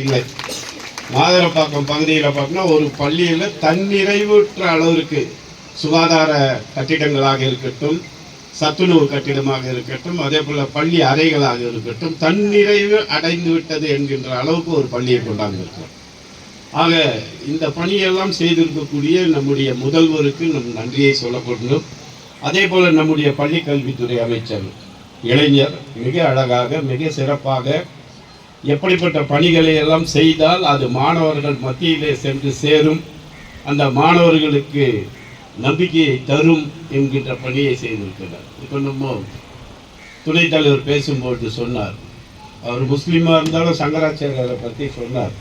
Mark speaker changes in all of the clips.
Speaker 1: இல்லை. மாதரப்பாக்கம் பகுதியில் பார்த்தோம்னா ஒரு பள்ளியில் தன்னிறைவுற்ற அளவிற்கு சுகாதார கட்டிடங்களாக இருக்கட்டும், சத்துணவு கட்டிடமாக இருக்கட்டும், அதே போல் பள்ளி அறைகளாக இருக்கட்டும், தன்னிறைவு அடைந்து விட்டது என்கின்ற அளவுக்கு ஒரு பள்ளியை கொண்டாந்துருக்கிறோம். ஆக இந்த பணியெல்லாம் செய்திருக்கக்கூடிய நம்முடைய முதல்வருக்கு நம் நன்றியை சொல்லப்படணும். அதே போல் நம்முடைய பள்ளி கல்வித்துறை அமைச்சர் இளைஞர் மிக அழகாக மிக சிறப்பாக எப்படிப்பட்ட பணிகளை எல்லாம் செய்தால் அது மாணவர்கள் மத்தியிலே சென்று சேரும், அந்த மாணவர்களுக்கு நம்பிக்கையை தரும் என்கின்ற பணியை செய்திருக்கிறார். இப்போ நம்ம துணைத் தலைவர் பேசும்போது சொன்னார், அவர் முஸ்லீமாக இருந்தாலும் சங்கராச்சாரியரை பற்றி சொன்னார்.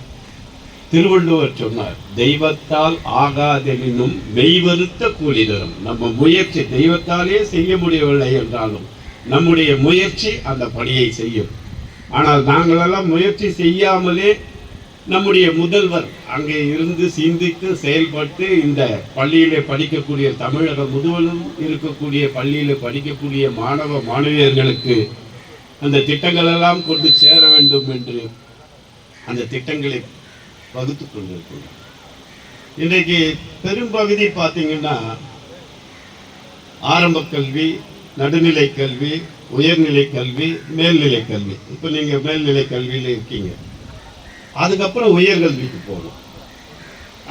Speaker 1: திருவள்ளுவர் சொன்னார், தெய்வத்தால் ஆகாதெனினும் மெய்வருத்த கூலி தரும். நம்ம முயற்சி தெய்வத்தாலே செய்ய முடியவில்லை என்றாலும் நம்முடைய முயற்சி அந்த பணியை செய்யும். ஆனால் நாங்களெல்லாம் முயற்சி செய்யாமலே நம்முடைய முதல்வர் அங்கே இருந்து சிந்தித்து செயல்பட்டு இந்த பள்ளியிலே படிக்கக்கூடிய தமிழக முழுவதும் இருக்கக்கூடிய பள்ளியில் படிக்கக்கூடிய மாணவ மாணவியர்களுக்கு அந்த திட்டங்களெல்லாம் கொண்டு சேர வேண்டும் என்று அந்த திட்டங்களை வகுத்து கொண்டிருக்கிறோம். இன்றைக்கு பெரும்பகுதி பார்த்தீங்கன்னா ஆரம்ப கல்வி, நடுநிலை கல்வி, உயர்நிலை கல்வி, மேல்நிலை கல்வி. இப்போ நீங்கள் மேல்நிலை கல்வியில் இருக்கீங்க, அதுக்கப்புறம் உயர்கல்விக்கு போகணும்.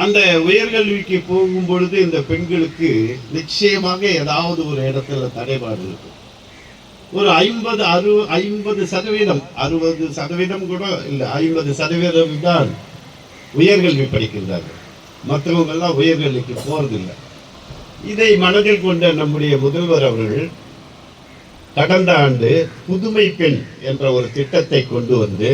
Speaker 1: அந்த உயர்கல்விக்கு போகும் பொழுது இந்த பெண்களுக்கு நிச்சயமாக ஏதாவது ஒரு இடத்துல தடைபாடு இருக்கும். ஒரு 50% 60% கூட இல்லை, 50% தான் உயர்கல்வி படிக்கின்றார்கள். மற்றவங்கெல்லாம் உயர்கல்விக்கு போறதில்லை. இதை மனதில் கொண்ட நம்முடைய முதல்வர் அவர்கள் கடந்த ஆண்டு புதுமை பெண் என்ற ஒரு திட்டத்தை கொண்டு வந்து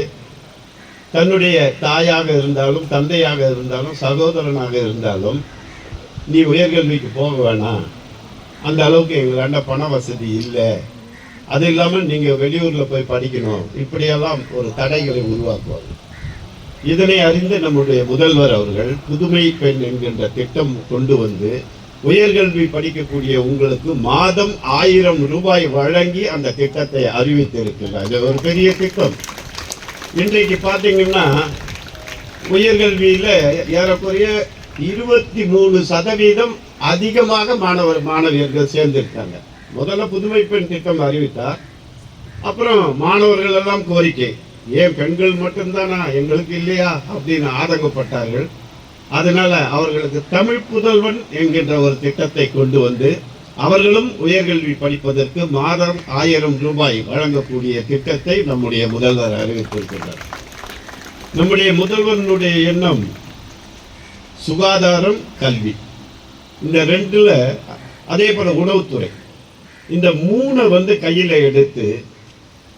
Speaker 1: தன்னுடைய தாயாக இருந்தாலும் தந்தையாக இருந்தாலும் சகோதரனாக இருந்தாலும் நீ உயர்கல்விக்கு போக வேணாம், அந்த அளவுக்கு எங்களாண்ட பண வசதி இல்லை, அது இல்லாமல் நீங்கள் வெளியூரில் போய் படிக்கணும், இப்படியெல்லாம் ஒரு தடைகளை உருவாக்குவாங்க. இதனை அறிந்து நம்முடைய முதல்வர் அவர்கள் புதுமை பெண் என்கின்ற திட்டம் கொண்டு வந்து உயர்கல்வி படிக்கக்கூடிய உங்களுக்கு மாதம் 1000 ரூபாய் வழங்கி அந்த திட்டத்தை அறிவித்திருக்கிறார். இது ஒரு பெரிய திட்டம். இன்றைக்கு பார்த்தீங்கன்னா உயர்கல்வியில் ஏறக்குறைய 23% அதிகமாக மாணவியர்கள் சேர்ந்திருக்காங்க. முதல்ல புதுமை பெண் திட்டம் அறிவித்தார். அப்புறம் மாணவர்கள் எல்லாம் கோரிக்கை, ஏன் பெண்கள் மட்டும்தானா, எங்களுக்கு இல்லையா அப்படின்னு ஆதங்கப்பட்டார்கள். அதனால அவர்களுக்கு தமிழ் புதல்வன் என்கின்ற ஒரு திட்டத்தை கொண்டு வந்து அவர்களும் உயர்கல்வி படிப்பதற்கு மாதம் 1000 ரூபாய் வழங்கக்கூடிய திட்டத்தை நம்முடைய முதல்வர் அறிவித்திருக்கிறார். நம்முடைய முதல்வனுடைய எண்ணம் சுகாதாரம், கல்வி, இந்த ரெண்டுல, அதே போல உணவுத்துறை, இந்த 3 கையில் எடுத்து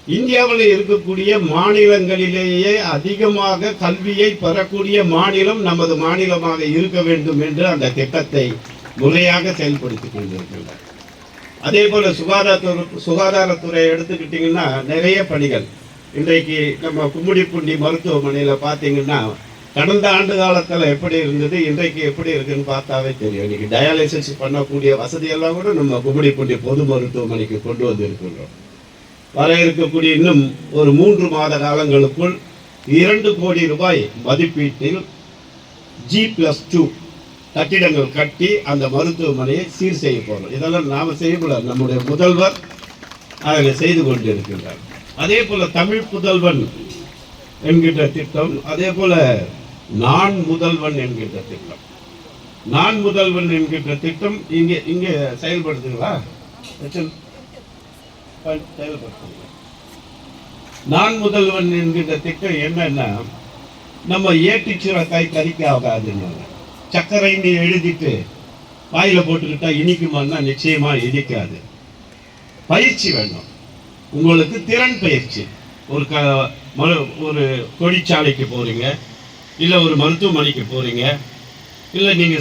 Speaker 1: இந்தியாவில் இருக்கக்கூடிய மாநிலங்களிலேயே அதிகமாக கல்வியை பெறக்கூடிய மாநிலம் நமது மாநிலமாக இருக்க வேண்டும் என்று அந்த திட்டத்தை முறையாக செயல்படுத்தி கொண்டிருக்கிறார். அதே போல சுகாதாரத்துறை எடுத்துக்கிட்டிங்கன்னா நிறைய பணிகள். இன்றைக்கு நம்ம கும்மிடிப்பூண்டி மருத்துவமனையில் பார்த்தீங்கன்னா கடந்த ஆண்டு காலத்தில் எப்படி இருந்தது, இன்றைக்கு எப்படி இருக்குன்னு பார்த்தாவே தெரியும். இன்னைக்கு டயாலிசிஸ் பண்ணக்கூடிய வசதியெல்லாம் கூட நம்ம கும்மிடிப்பூண்டி பொது மருத்துவமனைக்கு கொண்டு வந்திருக்கின்றோம். வர இருக்கக்கூடிய இன்னும் ஒரு 3 மாத காலங்களுக்குள் 2 கோடி ரூபாய் மதிப்பீட்டில் G+2 கட்டிடங்கள் கட்டி அந்த மருத்துவமனையை சீர் செய்ய போகிறோம். இதெல்லாம் நாம் செய்யக்கூடாது, நம்முடைய முதல்வர் அதில் செய்து கொண்டிருக்கின்றார். அதே போல தமிழ் புதல்வன் என்கின்ற திட்டம், அதே போல நான் முதல்வன் என்கின்ற திட்டம். நான் முதல்வன் என்கின்ற திட்டம் இங்கே செயல்படுத்துங்களா? நான் முதல்வன் என்கின்ற திட்டம் என்னன்னா, நம்ம ஏட்டுச்சுரக்காய் கறிக்க ஆகாதுன்னு சர்க்கரைன்னு எழுதிட்டு வாயில போட்டுக்கிட்டா இனிக்குமான்னா நிச்சயமா இனிக்காது. பயிற்சி வேணும் உங்களுக்கு, திறன் பயிற்சி. ஒரு தொழிற்சாலைக்கு போறீங்க, இல்லை ஒரு மருத்துவமனைக்கு போறீங்க, இல்லை நீங்க